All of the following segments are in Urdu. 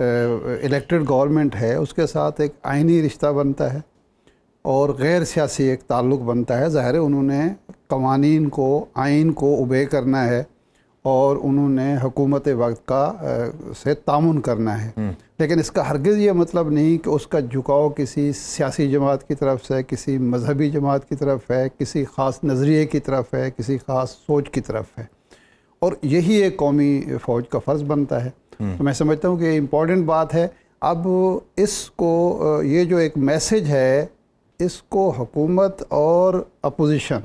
الیکٹڈ گورنمنٹ ہے اس کے ساتھ ایک آئینی رشتہ بنتا ہے اور غیر سیاسی ایک تعلق بنتا ہے. ظاہر ہے انہوں نے قوانین کو آئین کو اوبے کرنا ہے اور انہوں نے حکومت وقت کا سے تعاون کرنا ہے, لیکن اس کا ہرگز یہ مطلب نہیں کہ اس کا جھکاؤ کسی سیاسی جماعت کی طرف سے, کسی مذہبی جماعت کی طرف ہے, کسی خاص نظریے کی طرف ہے, کسی خاص سوچ کی طرف ہے. اور یہی ایک قومی فوج کا فرض بنتا ہے. تو میں سمجھتا ہوں کہ یہ امپورٹنٹ بات ہے. اب اس کو یہ جو ایک میسج ہے اس کو حکومت اور اپوزیشن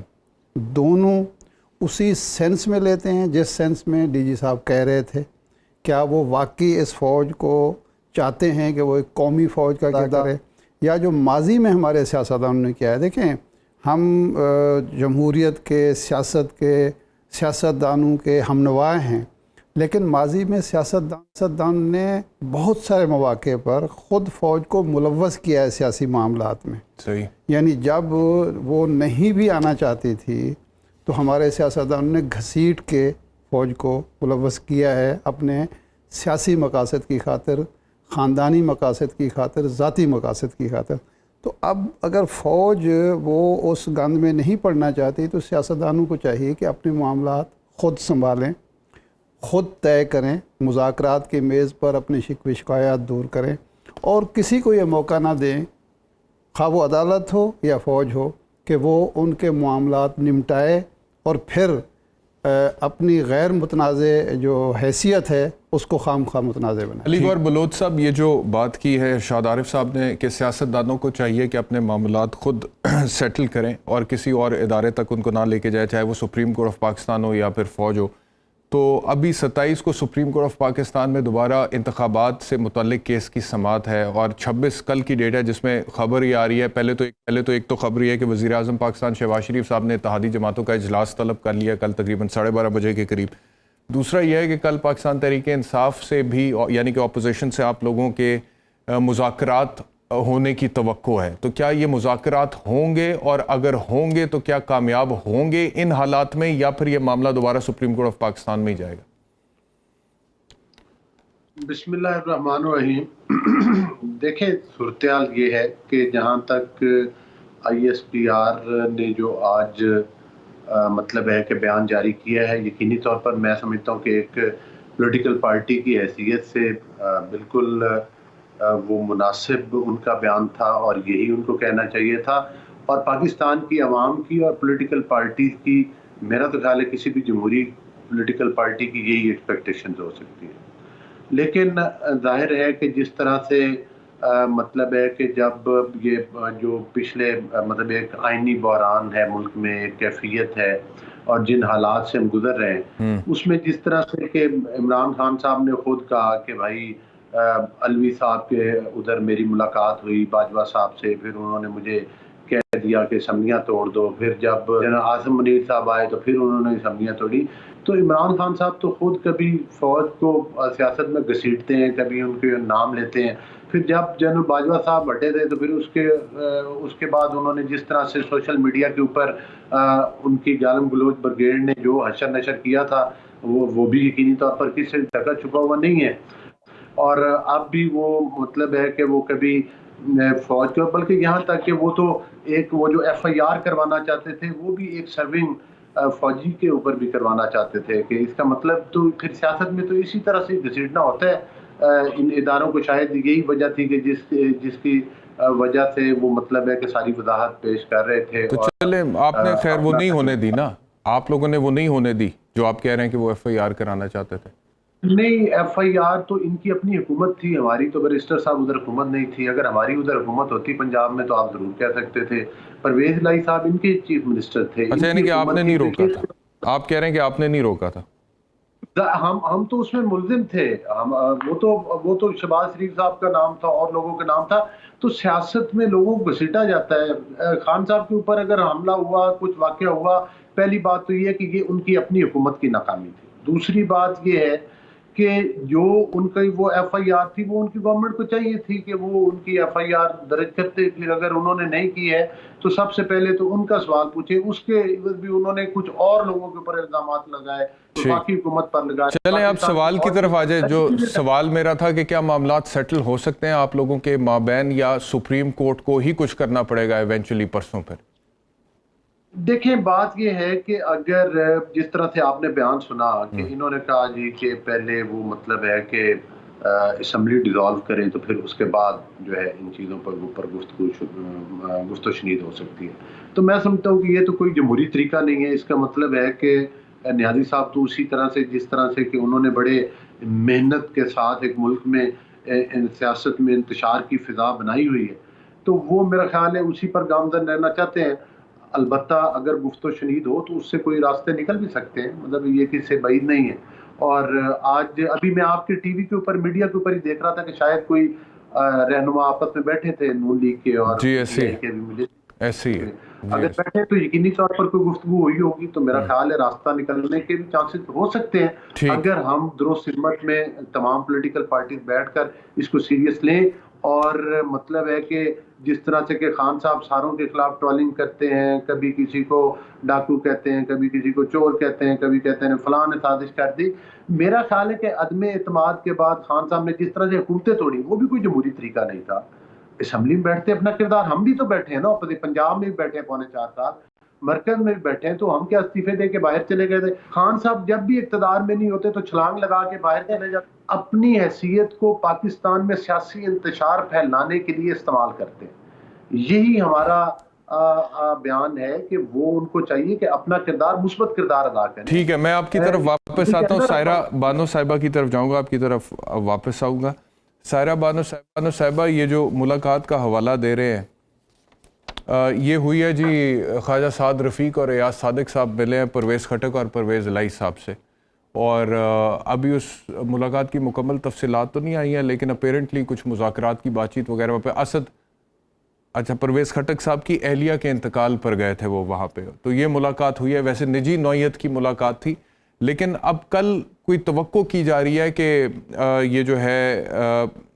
دونوں اسی سینس میں لیتے ہیں جس سینس میں ڈی جی صاحب کہہ رہے تھے. کیا وہ واقعی اس فوج کو چاہتے ہیں کہ وہ ایک قومی فوج کا کردار ہے, یا جو ماضی میں ہمارے سیاستدانوں نے کیا ہے. دیکھیں ہم جمہوریت کے سیاستدانوں کے ہمنوا ہیں, لیکن ماضی میں سیاستدان نے بہت سارے مواقع پر خود فوج کو ملوث کیا ہے سیاسی معاملات میں. صحیح. یعنی جب وہ نہیں بھی آنا چاہتی تھی تو ہمارے سیاستدانوں نے گھسیٹ کے فوج کو ملوث کیا ہے اپنے سیاسی مقاصد کی خاطر, خاندانی مقاصد کی خاطر, ذاتی مقاصد کی خاطر. تو اب اگر فوج وہ اس گند میں نہیں پڑنا چاہتی تو سیاستدانوں کو چاہیے کہ اپنے معاملات خود سنبھالیں, خود طے کریں, مذاکرات کی میز پر اپنی شکوے شکایات دور کریں اور کسی کو یہ موقع نہ دیں, خواہ وہ عدالت ہو یا فوج ہو, کہ وہ ان کے معاملات نمٹائے اور پھر اپنی غیر متنازع جو حیثیت ہے اس کو خام خواہ متنازع بنائے. علی گور بلوچ صاحب, یہ جو بات کی ہے ارشاد عارف صاحب نے کہ سیاستدانوں کو چاہیے کہ اپنے معاملات خود سیٹل کریں اور کسی اور ادارے تک ان کو نہ لے کے جائے, چاہے وہ سپریم کورٹ آف پاکستان ہو یا پھر فوج ہو. تو ابھی 27 کو سپریم کورٹ آف پاکستان میں دوبارہ انتخابات سے متعلق کیس کی سماعت ہے اور 26 کل کی ڈیٹ ہے جس میں خبر یہ آ رہی ہے. پہلے تو ایک تو خبر یہ ہے کہ وزیر اعظم پاکستان شہباز شریف صاحب نے اتحادی جماعتوں کا اجلاس طلب کر لیا کل تقریباً 12:30 بجے کے قریب. دوسرا یہ ہے کہ کل پاکستان تحریک انصاف سے بھی یعنی کہ اپوزیشن سے آپ لوگوں کے مذاکرات ہونے کی توقع ہے. تو کیا یہ مذاکرات ہوں گے, اور اگر ہوں گے تو کیا کامیاب ہوں گے ان حالات میں, یا پھر یہ معاملہ دوبارہ سپریم کورٹ آف پاکستان میں ہی جائے گا؟ بسم اللہ الرحمن الرحیم. دیکھیں صورتحال یہ ہے کہ جہاں تک آئی ایس پی آر نے جو آج مطلب ہے کہ بیان جاری کیا ہے, یقینی طور پر میں سمجھتا ہوں کہ ایک پولیٹیکل پارٹی کی حیثیت سے بالکل وہ مناسب ان کا بیان تھا اور یہی ان کو کہنا چاہیے تھا. اور پاکستان کی عوام کی اور پولیٹیکل پارٹی کی, میرا تو خیال ہے کسی بھی جمہوری پولیٹیکل پارٹی کی یہی ایکسپیکٹیشنز ہو سکتی ہیں. لیکن ظاہر ہے کہ جس طرح سے مطلب ہے کہ جب یہ جو پچھلے مطلب ایک آئینی بحران ہے ملک میں, ایک کیفیت ہے اور جن حالات سے ہم گزر رہے ہیں اس میں جس طرح سے کہ عمران خان صاحب نے خود کہا کہ بھائی علوی صاحب کے ادھر میری ملاقات ہوئی باجوہ صاحب سے, پھر انہوں نے مجھے کہہ دیا کہ اسمبلیاں توڑ دو, پھر جب جنرل عاصم منیر صاحب آئے تو پھر انہوں نے اسمبلیاں توڑی. تو عمران خان صاحب تو خود کبھی فوج کو سیاست میں گھسیٹتے ہیں, کبھی ان کے نام لیتے ہیں. پھر جب جنرل باجوہ صاحب ہٹے تھے تو پھر اس کے بعد انہوں نے جس طرح سے سوشل میڈیا کے اوپر ان کی گالم گلوچ بریگیڈ نے جو حشر نشر کیا تھا وہ بھی یقینی طور پر کسی سے ڈھکا چھپا ہوا نہیں ہے. اور اب بھی وہ مطلب ہے کہ وہ کبھی فوج کے, بلکہ یہاں تک کہ وہ تو ایک وہ جو ایف آئی آر کروانا چاہتے تھے وہ بھی ایک سرونگ فوجی کے اوپر بھی کروانا چاہتے تھے. کہ اس کا مطلب تو پھر سیاست میں تو اسی طرح سے گھسیٹنا ہوتا ہے ان اداروں کو. شاید یہی وجہ تھی کہ جس کی وجہ سے وہ مطلب ہے کہ ساری وضاحت پیش کر رہے تھے. تو چلے آپ نے خیر وہ نہیں ہونے دی نا, آپ لوگوں نے وہ نہیں ہونے دی جو آپ کہہ رہے ہیں کہ وہ ایف آئی آر کرانا چاہتے تھے. نہیں, ایف آئی آر تو ان کی اپنی حکومت تھی, ہماری تو بیرسٹر صاحب ادھر حکومت نہیں تھی. اگر ہماری ادھر حکومت ہوتی پنجاب میں تو آپ ضرور کہہ سکتے تھے. پرویز الہی صاحب ان کے چیف منسٹر تھے. اچھا, یعنی کہ آپ نے نہیں روکا تھا, آپ کہہ رہے ہیں کہ آپ نے نہیں روکا تھا. ہم تو اس میں ملزم تھے. وہ تو شہباز شریف صاحب کا نام تھا اور لوگوں کا نام تھا. تو سیاست میں لوگوں کو گھسیٹا جاتا ہے. خان صاحب کے اوپر اگر حملہ ہوا, کچھ واقعہ ہوا, پہلی بات تو یہ ہے کہ یہ ان کی اپنی حکومت کی ناکامی تھی. دوسری بات یہ ہے کہ جو ان کی وہ ایف آئی آر تھی وہ ان کی گورنمنٹ کو چاہیے تھی کہ وہ ان کی ایف آئی آر درج کرتے. پھر اگر انہوں نے نہیں کی ہے تو سب سے پہلے تو ان کا سوال پوچھے. اس کے عوض بھی انہوں نے کچھ اور لوگوں کے اوپر الزامات لگائے, باقی حکومت پر لگائے. چلیں آپ سوال کی طرف آ جائیں. جو سوال میرا تھا کہ کیا معاملات سیٹل ہو سکتے ہیں آپ لوگوں کے مابین, یا سپریم کورٹ کو ہی کچھ کرنا پڑے گا ایونچولی پرسوں پھر؟ دیکھیں بات یہ ہے کہ اگر جس طرح سے آپ نے بیان سنا کہ انہوں نے کہا جی کہ پہلے وہ مطلب ہے کہ اسمبلی ڈیزالو کریں تو پھر اس کے بعد جو ہے ان چیزوں پر اوپر گفت و شنید ہو سکتی ہے. تو میں سمجھتا ہوں کہ یہ تو کوئی جمہوری طریقہ نہیں ہے. اس کا مطلب ہے کہ نیازی صاحب تو اسی طرح سے جس طرح سے کہ انہوں نے بڑے محنت کے ساتھ ایک ملک میں سیاست میں انتشار کی فضا بنائی ہوئی ہے, تو وہ میرا خیال ہے اسی پر گامزن رہنا چاہتے ہیں. البتہ اگر گفت و شنید ہو تو اس سے کوئی راستے نکل بھی سکتے ہیں, مطلب یہ کہ اس سے بعید نہیں ہے. اور آج ابھی میں آپ کے ٹی وی کے اوپر میڈیا کے اوپر ہی دیکھ رہا تھا کہ شاید کوئی رہنما آپس میں بیٹھے تھے نون لیگ کے اور جی ایسی ہے. اگر بیٹھے تو یقینی طور پر کوئی گفتگو ہوئی ہوگی, تو میرا خیال ہے راستہ نکلنے کے بھی چانسز ہو سکتے ہیں اگر ہم درست ہمت میں تمام پولیٹیکل پارٹیز بیٹھ کر اس کو سیریس لیں. اور مطلب ہے کہ جس طرح سے کہ خان صاحب ساروں کے خلاف ٹرولنگ کرتے ہیں, کبھی کسی کو ڈاکو کہتے ہیں, کبھی کسی کو چور کہتے ہیں, کبھی کہتے ہیں فلاں نے سازش کر دی. میرا خیال ہے کہ عدم اعتماد کے بعد خان صاحب نے جس طرح سے حکومتیں توڑی وہ بھی کوئی جمہوری طریقہ نہیں تھا. اسمبلی میں بیٹھتے اپنا کردار, ہم بھی تو بیٹھے ہیں نا, پنجاب میں بھی بیٹھے ہیں 4.5 سال, مرکز میں بھی بیٹھے ہیں, تو ہم کیا استعفے دے کے باہر چلے گئے تھے؟ خان صاحب جب بھی اقتدار میں نہیں ہوتے تو چھلانگ لگا کے باہر چلے جاتے. اپنی حیثیت کو پاکستان میں سیاسی انتشار پھیلانے کے لیے استعمال کرتے ہیں. یہی ہمارا بیان ہے کہ وہ ان کو چاہیے کہ اپنا کردار مثبت کردار ادا کریں. ٹھیک ہے, میں آپ کی طرف واپس آتا ہوں. سائرہ بانو صاحبہ کی طرف جاؤں گا, آپ کی طرف واپس آؤں گا. سائرہ بانو صاحبہ, یہ جو ملاقات کا حوالہ دے رہے ہیں یہ ہوئی ہے جی خواجہ سعد رفیق اور ایاز صادق صاحب ملے ہیں پرویز خٹک اور پرویز الہی صاحب سے, اور ابھی اس ملاقات کی مکمل تفصیلات تو نہیں آئی ہیں, لیکن اپیرنٹلی کچھ مذاکرات کی بات چیت وغیرہ پہ پرویز خٹک صاحب کی اہلیہ کے انتقال پر گئے تھے وہ وہاں پہ, تو یہ ملاقات ہوئی ہے. ویسے نجی نوعیت کی ملاقات تھی, لیکن اب کل کوئی توقع کی جا رہی ہے کہ یہ جو ہے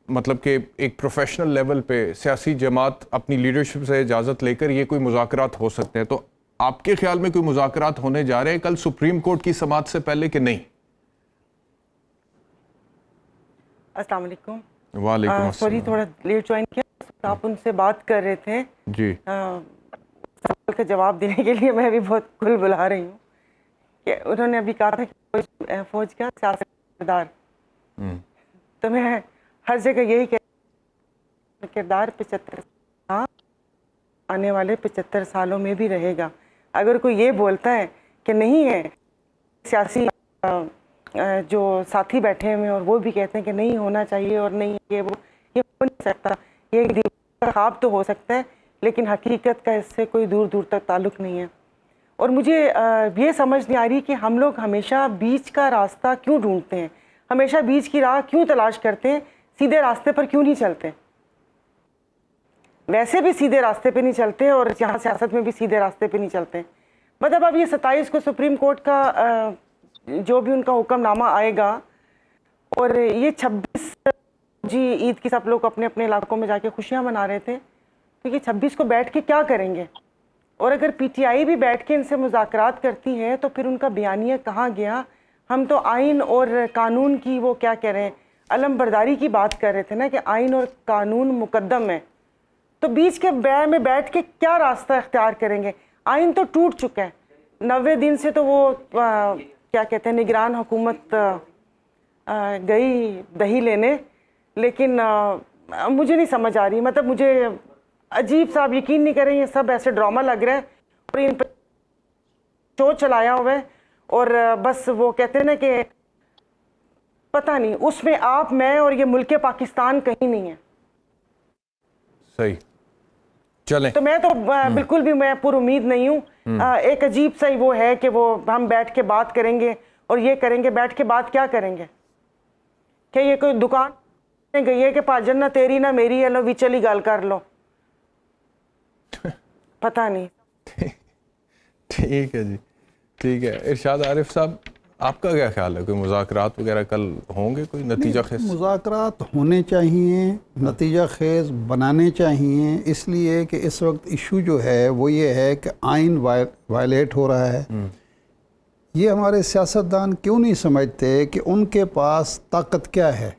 مطلب کہ ایک پروفیشنل لیول پہ سیاسی جماعت اپنی لیڈرشپ سے اجازت لے کر یہ کوئی مذاکرات ہو سکتے ہیں. تو آپ کے خیال میں کوئی مذاکرات ہونے جا رہے ہیں کل سپریم کورٹ کی سماعت سے پہلے کہ نہیں؟ السلام علیکم. وعلیکم السلام. سوری تھوڑا لیٹ جوائن کیا, آپ ان سے بات کر رہے تھے جی. سوال کا جواب دینے کے لیے میں بھی بہت کھل بلا رہی ہوں کہ انہوں نے ابھی کہا تھا کہ فوج کا سیاست کردار, تو میں ہر جگہ یہی کردار 75 آنے والے 75 سالوں میں بھی رہے گا. اگر کوئی یہ بولتا ہے کہ نہیں ہے, سیاسی جو ساتھی بیٹھے ہوئے اور وہ بھی کہتے ہیں کہ نہیں ہونا چاہیے اور نہیں یہ وہ, یہ ہو نہیں سکتا, یہ خواب تو ہو سکتا ہے لیکن حقیقت کا اس سے کوئی دور دور تک تعلق نہیں ہے. اور مجھے یہ سمجھ نہیں آ رہی کہ ہم لوگ ہمیشہ بیچ کا راستہ کیوں ڈھونڈتے ہیں, ہمیشہ بیچ کی راہ کیوں تلاش کرتے ہیں, سیدھے راستے پر کیوں نہیں چلتے. ویسے بھی سیدھے راستے پہ نہیں چلتے اور یہاں سیاست میں بھی سیدھے راستے پہ نہیں چلتے. مطلب اب یہ 27 کو سپریم کورٹ کا جو بھی ان کا حکم نامہ آئے گا, اور یہ 26 جی عید کی سب لوگ اپنے اپنے علاقوں میں جا کے خوشیاں منا رہے تھے, تو یہ 26 کو بیٹھ کے کیا کریں گے؟ اور اگر پی ٹی آئی بھی بیٹھ کے ان سے مذاکرات کرتی ہے تو پھر ان کا بیانیہ کہاں گیا؟ ہم تو آئین اور قانون کی وہ کیا کہہ رہے ہیں, علم برداری کی بات کر رہے تھے نا کہ آئین اور قانون مقدم ہے, تو بیچ کے بیع میں بیٹھ کے کیا راستہ اختیار کریں گے؟ آئین تو ٹوٹ چکا ہے, 90 دن سے تو وہ کیا کہتے ہیں نگران حکومت گئی دہی لینے, لیکن مجھے نہیں سمجھ آ رہی. مطلب مجھے عجیب سا, آپ یقین نہیں کریں, یہ سب ایسے ڈرامہ لگ رہا ہے اور ان پہ شو چلایا ہوا ہے, اور بس وہ کہتے ہیں نا کہ پتہ نہیں اس میں آپ میں اور یہ ملک پاکستان کہیں نہیں ہے. صحیح, چلیں. تو میں تو بالکل بھی میں پر امید نہیں ہوں. ایک عجیب سا ہی وہ ہے کہ وہ ہم بیٹھ کے بات کریں گے اور یہ کریں گے, بیٹھ کے بات کیا کریں گے؟ کہ یہ کوئی دکان گئی ہے کہ پاجن نہ تیری نہ میری ہے, لو بھی چلی گال کر لو, پتہ نہیں. ٹھیک ہے جی, ٹھیک ہے. ارشاد عارف صاحب, آپ کا کیا خیال ہے, کوئی مذاکرات وغیرہ کل ہوں گے, کوئی نتیجہ خیز؟ مذاکرات ہونے چاہیے, نتیجہ خیز بنانے چاہیے, اس لیے کہ اس وقت ایشو جو ہے وہ یہ ہے کہ آئین وائلیٹ ہو رہا ہے. یہ ہمارے سیاستدان کیوں نہیں سمجھتے کہ ان کے پاس طاقت کیا ہے؟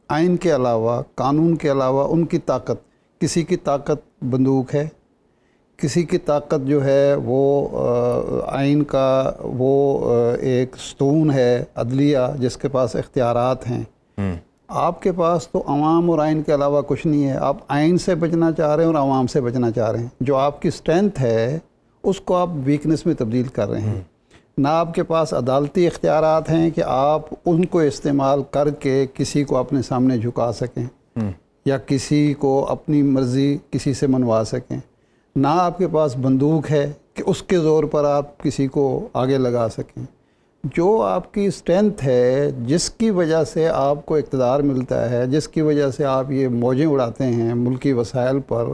آئین کے علاوہ, قانون کے علاوہ ان کی طاقت, کسی کی طاقت بندوق ہے, کسی کی طاقت جو ہے وہ آئین کا وہ ایک ستون ہے عدلیہ جس کے پاس اختیارات ہیں. آپ کے پاس تو عوام اور آئین کے علاوہ کچھ نہیں ہے. آپ آئین سے بچنا چاہ رہے ہیں اور عوام سے بچنا چاہ رہے ہیں. جو آپ کی اسٹرینتھ ہے اس کو آپ ویکنس میں تبدیل کر رہے ہیں. نہ آپ کے پاس عدالتی اختیارات ہیں کہ آپ ان کو استعمال کر کے کسی کو اپنے سامنے جھکا سکیں یا کسی کو اپنی مرضی کسی سے منوا سکیں. نہ آپ کے پاس بندوق ہے کہ اس کے زور پر آپ کسی کو آگے لگا سکیں. جو آپ کی اسٹرینتھ ہے, جس کی وجہ سے آپ کو اقتدار ملتا ہے, جس کی وجہ سے آپ یہ موجیں اڑاتے ہیں ملکی وسائل پر,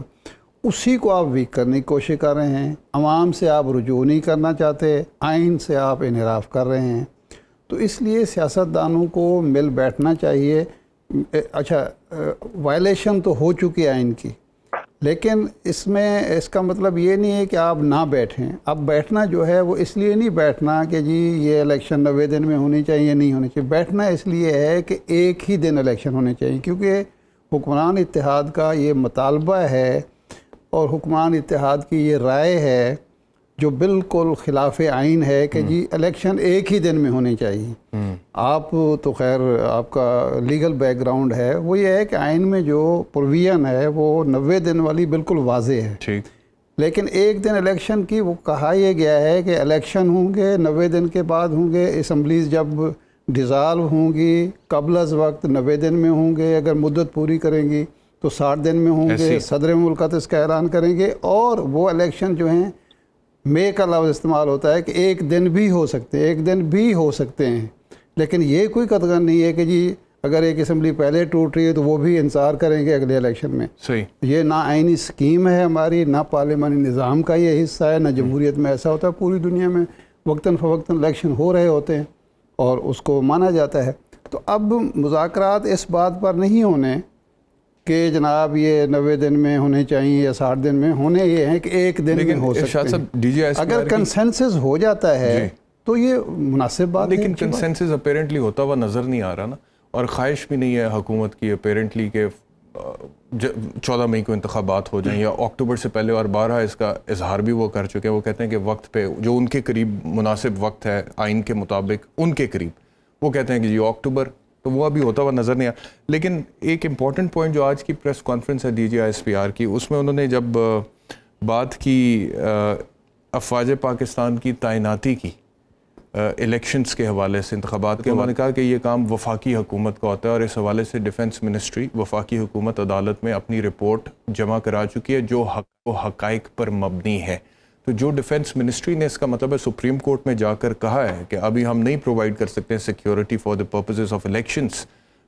اسی کو آپ ویک کرنے کی کوشش کر رہے ہیں. عوام سے آپ رجوع نہیں کرنا چاہتے, آئین سے آپ انحراف کر رہے ہیں. تو اس لیے سیاستدانوں کو مل بیٹھنا چاہیے. اچھا, وائلیشن تو ہو چکی آئین کی, لیکن اس میں اس کا مطلب یہ نہیں ہے کہ آپ نہ بیٹھیں. اب بیٹھنا جو ہے وہ اس لیے نہیں بیٹھنا کہ جی یہ الیکشن 90 دن میں ہونی چاہیے, نہیں ہونی چاہیے. بیٹھنا اس لیے ہے کہ ایک ہی دن الیکشن ہونے چاہیے, کیونکہ حکمران اتحاد کا یہ مطالبہ ہے اور حکمران اتحاد کی یہ رائے ہے جو بالکل خلاف آئین ہے کہ جی الیکشن ایک ہی دن میں ہونے چاہیے. آپ تو خیر آپ کا لیگل بیک گراؤنڈ ہے, وہ یہ ہے کہ آئین میں جو پروویژن ہے وہ 90 دن والی بالکل واضح ہے. ٹھیک, لیکن ایک دن الیکشن کی وہ کہا یہ گیا ہے کہ الیکشن ہوں گے 90 دن کے بعد ہوں گے. اسمبلیز جب ڈیزالو ہوں گی قبل از وقت 90 دن میں ہوں گے, اگر مدت پوری کریں گی تو 60 دن میں ہوں گے. صدر مملکت اس کا اعلان کریں گے. اور وہ الیکشن جو ہیں مے کا لفظ استعمال ہوتا ہے کہ ایک دن بھی ہو سکتے ہیں, ایک دن بھی ہو سکتے ہیں. لیکن یہ کوئی قطعا نہیں ہے کہ جی اگر ایک اسمبلی پہلے ٹوٹ رہی ہے تو وہ بھی انتظار کریں گے اگلے الیکشن میں. صحیح. یہ نہ آئینی اسکیم ہے ہماری, نہ پارلیمانی نظام کا یہ حصہ ہے, نہ جمہوریت میں ایسا ہوتا ہے. پوری دنیا میں وقتاً فوقتاً الیکشن ہو رہے ہوتے ہیں اور اس کو مانا جاتا ہے. تو اب مذاکرات اس بات پر نہیں ہونے کہ جناب یہ 90 دن میں ہونے چاہیے یا 60 دن میں, ہونے یہ ہیں کہ ایک دن میں ہو سکتے ہیں. اگر کنسنسس ہو جاتا ہے تو یہ مناسب بات ہے. لیکن کنسنسس اپیرنٹلی ہوتا ہوا نظر نہیں آ رہا نا, اور خواہش بھی نہیں ہے حکومت کی اپیرنٹلی کہ 14 مئی کو انتخابات ہو جائیں یا اکتوبر سے پہلے, اور بارہا اس کا اظہار بھی وہ کر چکے ہیں. وہ کہتے ہیں کہ وقت پہ جو ان کے قریب مناسب وقت ہے آئین کے مطابق ان کے قریب, وہ کہتے ہیں کہ جی اکتوبر, تو وہ ابھی ہوتا ہوا نظر نہیں آیا. لیکن ایک امپورٹنٹ پوائنٹ جو آج کی پریس کانفرنس ہے DGISPR کی, اس میں انہوں نے جب بات کی افواج پاکستان کی تعیناتی کی الیکشنز کے حوالے سے, انتخابات کے حوالے سے, کہا کہ یہ کام وفاقی حکومت کا ہوتا ہے, اور اس حوالے سے ڈیفنس منسٹری وفاقی حکومت عدالت میں اپنی رپورٹ جمع کرا چکی ہے جو حقائق پر مبنی ہے. تو جو ڈیفنس منسٹری نے اس کا مطلب ہے سپریم کورٹ میں جا کر کہا ہے کہ ابھی ہم نہیں پرووائڈ کر سکتے security for the purposes of elections,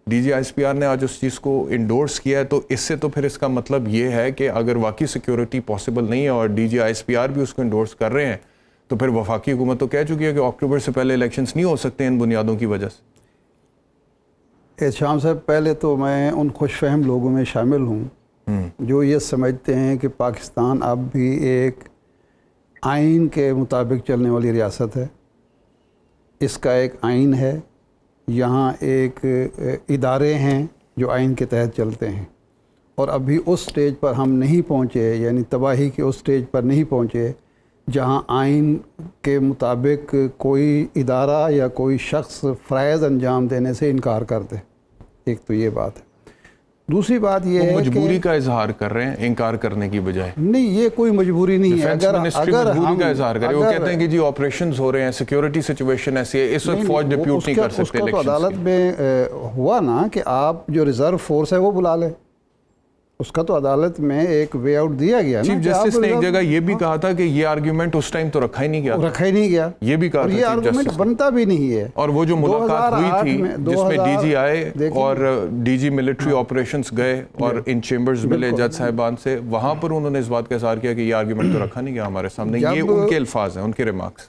DGISPR نے آج اس چیز کو انڈورس کیا ہے. تو اس سے تو پھر اس کا مطلب یہ ہے کہ اگر واقعی سیکیورٹی پاسبل نہیں ہے اور DGISPR بھی اس کو انڈورس کر رہے ہیں, تو پھر وفاقی حکومت تو کہہ چکی ہے کہ اکتوبر سے پہلے الیکشنز نہیں ہو سکتے ان بنیادوں کی وجہ سے. احتشام صاحب, پہلے تو میں ان خوش فہم لوگوں میں شامل ہوں جو یہ سمجھتے ہیں کہ پاکستان اب بھی ایک آئین کے مطابق چلنے والی ریاست ہے. اس کا ایک آئین ہے, یہاں ایک ادارے ہیں جو آئین کے تحت چلتے ہیں, اور ابھی اس سٹیج پر ہم نہیں پہنچے, یعنی تباہی کے اس سٹیج پر نہیں پہنچے جہاں آئین کے مطابق کوئی ادارہ یا کوئی شخص فرائض انجام دینے سے انکار کر دے. ایک تو یہ بات ہے. دوسری بات یہ ہے کہ مجبوری کا اظہار کر رہے ہیں انکار کرنے کی بجائے. نہیں, یہ کوئی مجبوری نہیں ہے. اگر مجبوری کا اظہار کرے, وہ کہتے ہیں کہ جی آپریشنز ہو رہے ہیں, سیکیورٹی سچویشن ایسی ہے, اس وقت فوج ڈپیوٹ نہیں کر سکتے. اس کا تو عدالت میں ہوا نا کہ آپ جو ریزرو فورس ہے وہ بلا لیں, اس کا تو عدالت میں ایک وے آؤٹ دیا گیا. چیف جسٹس نے ایک جگہ یہ بھی کہا تھا کہ یہ آرگیومنٹ اس ٹائم تو رکھا ہی نہیں گیا, یہ بھی کہا تھا, یہ آرگیومنٹ بنتا بھی نہیں ہے. اور وہ جو ملاقات ہوئی تھی جس میں DG آئے اور DG ملٹری آپریشنز گئے اور ان چیمبرز ملے جج صاحبان سے, وہاں پر انہوں نے اس بات کا اظہار کیا کہ یہ آرگیومنٹ تو رکھا نہیں گیا ہمارے سامنے. یہ ان کے الفاظ ہیں, ان کے ریمارکس.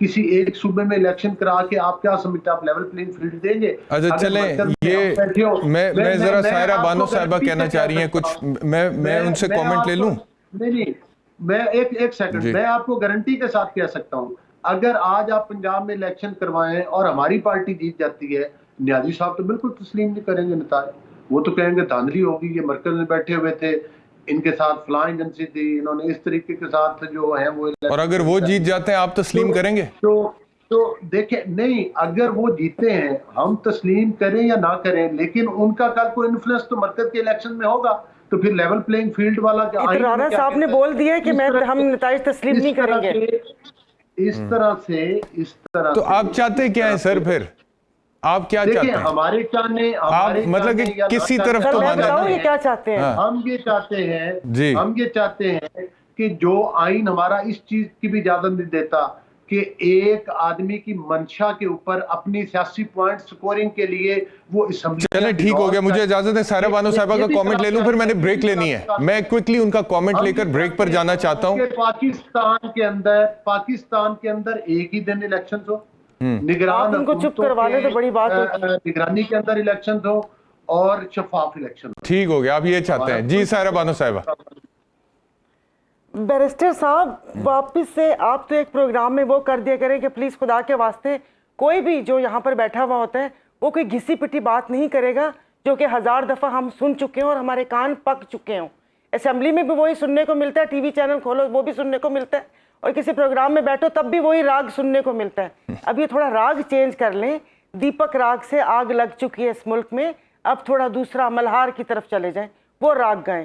کسی ایک صوبے میں الیکشن کرا کے آپ کیا سمجھتے ہیں آپ لیول پلینگ فیلڈ دیں گے؟ اچھا چلیں، یہ میں ذرا سائرہ بانو صاحبہ کہنا چاہ رہی ہیں کچھ، میں ان سے کامنٹ لے لوں؟ نہیں، میں ایک سیکنڈ، میں آپ کو گارنٹی کے ساتھ کہہ سکتا ہوں، اگر آج آپ پنجاب میں الیکشن کروائیں اور ہماری پارٹی جیت جاتی ہے، نیازی صاحب تو بالکل تسلیم نہیں کریں گے نتائج، وہ تو کہیں گے دھاندلی ہوگی، یہ مرکز میں بیٹھے ہوئے تھے، ان کے ساتھ فلاں ایجنسی تھی، انہوں نے اس طریقے کے ساتھ جو ہیں وہ، اور اگر وہ جیت جاتے ہیں آپ تسلیم کریں گے؟ تو دیکھیں، نہیں، اگر وہ جیتے ہیں ہم تسلیم کریں یا نہ کریں، لیکن ان کا کل کوئی انفلوئنس تو مرکز کے الیکشن میں ہوگا، تو پھر لیول پلینگ فیلڈ والا کیا؟ رانا صاحب نے بول دیا کہ ہم نتائج تسلیم نہیں کریں گے۔ اس طرح تو آپ چاہتے کیا ہیں سر؟ پھر آپ کیا چاہتے ہیں؟ ہمارے چاہنے آپ مطلب کہ کسی طرف تو میں بتاؤں یہ کیا چاہتے ہیں؟ ہم یہ چاہتے ہیں کہ جو آئین ہمارا اس چیز کی بھی اجازت نہیں دیتا کہ ایک آدمی کی منشا کے اوپر اپنی سیاسی پوائنٹ سکورنگ کے لیے وہ اسمبلی۔ چلیں ٹھیک ہو گیا، مجھے اجازت ہے، سائرہ بانو صاحبہ کا کامنٹ لے لوں، پھر میں نے بریک لینی ہے، میں کوئکلی ان کا کامنٹ لے کر بریک پر جانا چاہتا ہوں۔ پاکستان کے اندر ایک ہی دن الیکشن ہو، آپ ان کو چپ کروانے تو بڑی بات ہوتی ہے، نگرانی کے اندر الیکشن ہو اور شفاف الیکشن ہو۔ ٹھیک ہو گیا، آپ یہ چاہتے ہیں؟ جی سائرہ بانو صاحبہ۔ بیرسٹر صاحب واپس سے آپ تو ایک پروگرام میں وہ کر دیا کریں کہ پلیز خدا کے واسطے کوئی بھی جو یہاں پر بیٹھا ہوا ہوتا ہے وہ کوئی گھسی پٹی بات نہیں کرے گا جو کہ 1000 دفعہ ہم سن چکے ہیں اور ہمارے کان پک چکے ہوں۔ اسمبلی میں بھی وہی سننے کو ملتا ہے، ٹی وی چینل کھولو وہ بھی سننے کو ملتا ہے، اور کسی پروگرام میں بیٹھو تب بھی وہی راگ سننے کو ملتا ہے۔ اب یہ تھوڑا راگ چینج کر لیں، دیپک راگ سے آگ لگ چکی ہے اس ملک میں، اب تھوڑا دوسرا ملہار کی طرف چلے جائیں، وہ راگ گائیں۔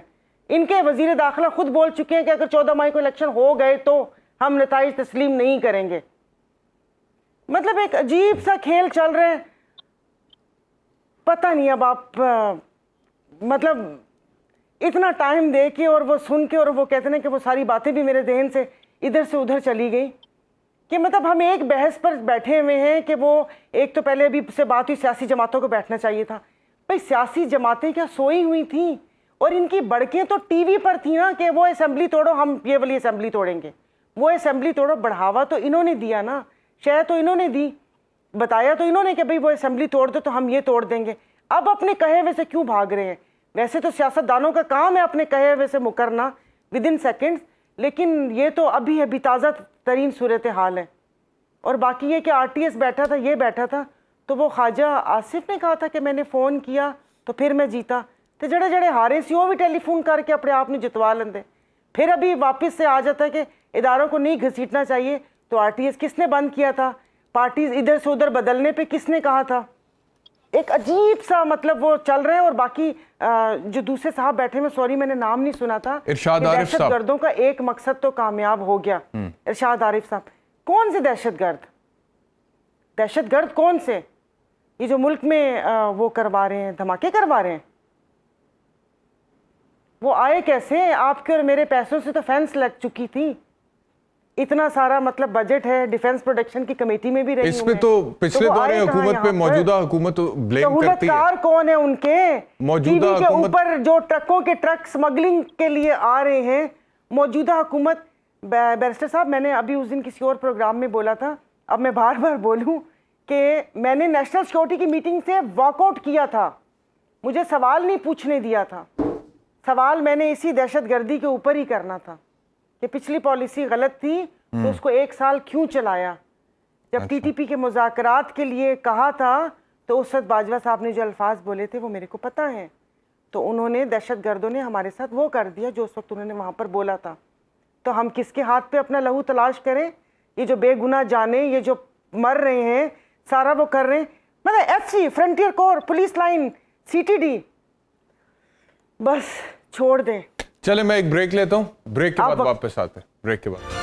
ان کے وزیر داخلہ خود بول چکے ہیں کہ اگر 14 مئی کو الیکشن ہو گئے تو ہم نتائج تسلیم نہیں کریں گے۔ مطلب ایک عجیب سا کھیل چل رہا ہے، پتہ نہیں اب آپ مطلب اتنا ٹائم دے کے اور وہ سن کے اور وہ کہتے ہیں کہ وہ ساری باتیں بھی میرے ذہن سے ادھر سے ادھر چلی گئی کہ مطلب ہم ایک بحث پر بیٹھے ہوئے ہیں کہ وہ ایک تو پہلے ابھی سے بات ہوئی سیاسی جماعتوں کو بیٹھنا چاہیے تھا۔ بھائی سیاسی جماعتیں کیا سوئی ہوئی تھیں؟ اور ان کی بڑکیں تو ٹی وی پر تھی نا کہ وہ اسمبلی توڑو، ہم یہ والی اسمبلی توڑیں گے، وہ اسمبلی توڑو۔ بڑھاوا تو انہوں نے دیا نا، شے تو انہوں نے دی، بتایا تو انہوں نے کہ بھئی وہ اسمبلی توڑ دو تو ہم یہ توڑ دیں گے۔ اب اپنے کہے ہوئے سے کیوں بھاگ رہے ہیں؟ ویسے تو سیاست دانوں کا کام ہے اپنے کہے ہوئے سے مکرنا ودن سیکنڈز، لیکن یہ تو ابھی تازہ ترین صورتحال ہے۔ اور باقی یہ کہ آر ٹی ایس بیٹھا تھا، یہ بیٹھا تھا، تو وہ خواجہ آصف نے کہا تھا کہ میں نے فون کیا تو پھر میں جیتا، تو جڑے ہارے سی وہ بھی ٹیلی فون کر کے اپنے آپ نے جتوا لیندے۔ پھر ابھی واپس سے آ جاتا ہے کہ اداروں کو نہیں گھسیٹنا چاہیے، تو آر ٹی ایس کس نے بند کیا تھا؟ پارٹیز ادھر سے ادھر بدلنے پہ کس نے کہا تھا؟ ایک عجیب سا مطلب وہ چل رہے ہیں۔ اور باقی جو دوسرے صاحب بیٹھے میں سوری میں نے نام نہیں سنا تھا، ارشاد عارف صاحب، دہشت گردوں کا ایک مقصد تو کامیاب ہو گیا۔ ارشاد عارف صاحب، کون سے دہشت گرد؟ دہشت گرد کون سے؟ یہ جو ملک میں وہ کروا رہے ہیں، دھماکے کروا رہے ہیں، وہ آئے کیسے؟ آپ کے اور میرے پیسوں سے تو فینس لگ چکی تھی، اتنا سارا مطلب بجٹ ہے، ڈیفنس پروڈکشن کی کمیٹی میں بھی رہی ہوں اس پہ تو پچھلے دور حکومت پہ موجودہ حکومت بلیم کرتی ہے۔ کار کون ہے ان کے؟ موجودہ ٹی وی کے حکومت اوپر جو ٹرکوں کے ٹرک سمگلنگ کے لیے آ رہے ہیں، موجودہ حکومت۔ بیرسٹر صاحب میں نے ابھی اس دن کسی اور پروگرام میں بولا تھا، اب میں بار بار بولوں کہ میں نے نیشنل سیکورٹی کی میٹنگ سے واک آؤٹ کیا تھا، مجھے سوال نہیں پوچھنے دیا تھا، سوال میں نے اسی دہشت گردی کے اوپر ہی کرنا تھا کہ پچھلی پالیسی غلط تھی تو اس کو 1 سال کیوں چلایا؟ جب ٹی ٹی پی کے مذاکرات کے لیے کہا تھا تو اس وقت باجوہ صاحب نے جو الفاظ بولے تھے وہ میرے کو پتہ ہیں، تو انہوں نے دہشت گردوں نے ہمارے ساتھ وہ کر دیا جو اس وقت انہوں نے وہاں پر بولا تھا۔ تو ہم کس کے ہاتھ پہ اپنا لہو تلاش کریں؟ یہ جو بے گناہ جانے، یہ جو مر رہے ہیں، سارا وہ کر رہے ہیں، مطلب F C, frontier corps, police line, C T D, بس چھوڑ دیں۔ چلے میں ایک بریک لیتا ہوں، بریک کے بعد واپس آتے ہیں، بریک کے بعد۔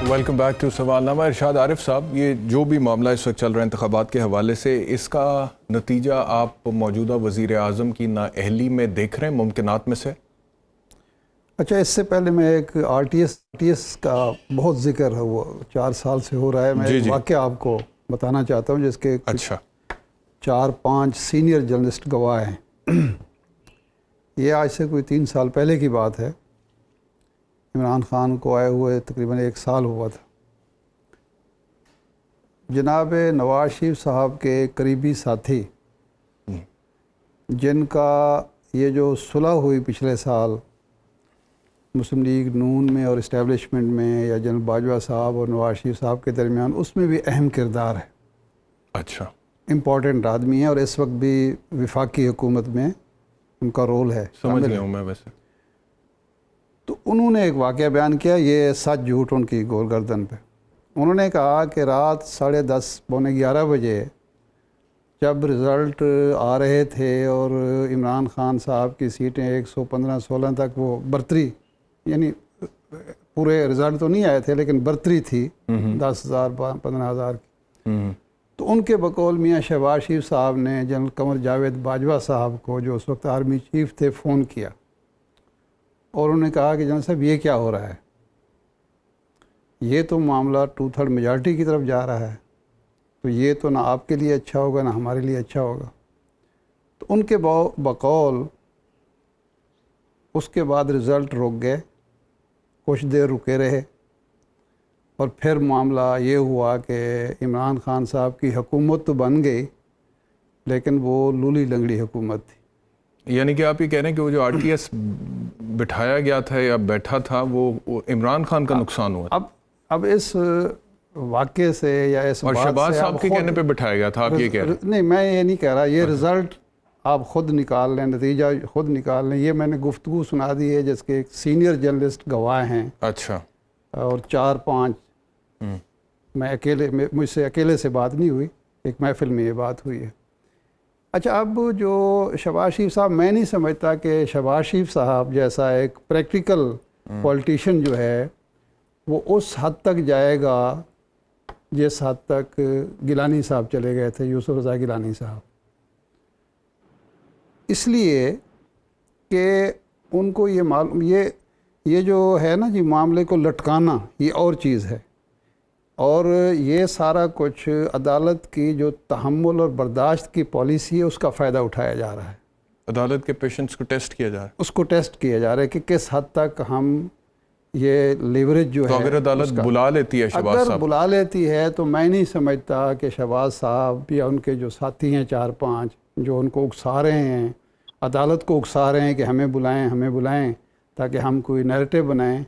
ویلکم بیک ٹو سوال نامہ۔ ارشاد عارف صاحب، یہ جو بھی معاملہ اس وقت چل رہا ہے انتخابات کے حوالے سے، اس کا نتیجہ آپ موجودہ وزیر اعظم کی نااہلی میں دیکھ رہے ہیں ممکنات میں سے؟ اچھا، اس سے پہلے میں ایک آر ٹی ایس کا بہت ذکر ہے، وہ 4 سال سے ہو رہا ہے، میں ایک واقعہ آپ کو بتانا چاہتا ہوں جس کے 4-5 سینئر جرنلسٹ گواہ ہیں۔ یہ آج سے کوئی 3 سال پہلے کی بات ہے۔ عمران خان کو آئے ہوئے تقریباً 1 سال ہوا تھا. جناب نواز شریف صاحب کے قریبی ساتھی جن کا یہ جو صلح ہوئی پچھلے سال مسلم لیگ نون میں اور اسٹیبلشمنٹ میں یا جنرل باجوہ صاحب اور نواز شریف صاحب کے درمیان، اس میں بھی اہم کردار ہے. اچھا. امپورٹنٹ آدمی ہیں اور اس وقت بھی وفاقی حکومت میں ان کا رول ہے. سمجھ گیا ہوں میں. ویسے تو انہوں نے ایک واقعہ بیان کیا، یہ سچ جھوٹ ان کی گول گردن پہ. انہوں نے کہا کہ رات 10:30 پونے 11 بجے جب رزلٹ آ رہے تھے اور عمران خان صاحب کی سیٹیں 115-16 تک وہ برتری، یعنی پورے رزلٹ تو نہیں آئے تھے لیکن برتری تھی 10,000 15,000 کی، تو ان کے بقول میاں شہباز شریف صاحب نے جنرل قمر جاوید باجوہ صاحب کو جو اس وقت آرمی چیف تھے فون کیا اور انہوں نے کہا کہ جنرل صاحب یہ کیا ہو رہا ہے، یہ تو معاملہ 2/3 میجارٹی کی طرف جا رہا ہے، تو یہ تو نہ آپ کے لیے اچھا ہوگا نہ ہمارے لیے اچھا ہوگا. تو ان کے بقول اس کے بعد رزلٹ رک گئے، کچھ دیر رکے رہے اور پھر معاملہ یہ ہوا کہ عمران خان صاحب کی حکومت تو بن گئی لیکن وہ لولی لنگڑی حکومت تھی. یعنی کہ آپ یہ کہہ رہے ہیں کہ وہ جو RTS بٹھایا گیا تھا یا بیٹھا تھا وہ عمران خان کا نقصان ہوا. اب اس واقعے سے یا اس اور بات شہباز سے صاحب کے کہنے پہ بٹھایا گیا تھا، آپ یہ کہہ رہے ہیں؟ نہیں، میں یہ نہیں کہہ رہا، یہ رزلٹ آپ خود نکال لیں، نتیجہ خود نکال لیں. یہ میں نے گفتگو سنا دی ہے جس کے ایک سینئر جرنلسٹ گواہ ہیں. اچھا. اور 4-5 مجھ سے اکیلے سے بات نہیں ہوئی، ایک محفل میں یہ بات ہوئی ہے. اچھا، اب جو شہباز شریف صاحب، میں نہیں سمجھتا کہ شہباز شریف صاحب جیسا ایک پریکٹیکل پولیٹیشین جو ہے وہ اس حد تک جائے گا جس حد تک گیلانی صاحب چلے گئے تھے، یوسف رضا گیلانی صاحب. اس لیے کہ ان کو یہ معلوم، یہ جو ہے نا جی معاملے کو لٹکانا، یہ اور چیز ہے، اور یہ سارا کچھ عدالت کی جو تحمل اور برداشت کی پالیسی ہے اس کا فائدہ اٹھایا جا رہا ہے. عدالت کے پیشنٹس کو ٹیسٹ کیا جا رہا ہے، اس کو ٹیسٹ کیا جا رہا ہے کہ کس حد تک ہم یہ لیوریج جو تو ہے، اگر عدالت بلا لیتی ہے شہباز اگر صاحب، بلا لیتی ہے تو میں نہیں سمجھتا کہ شہباز صاحب یا ان کے جو ساتھی ہیں 4-5 جو ان کو اکسا رہے ہیں، عدالت کو اکسا رہے ہیں کہ ہمیں بلائیں تاکہ ہم کوئی نیریٹو بنائیں،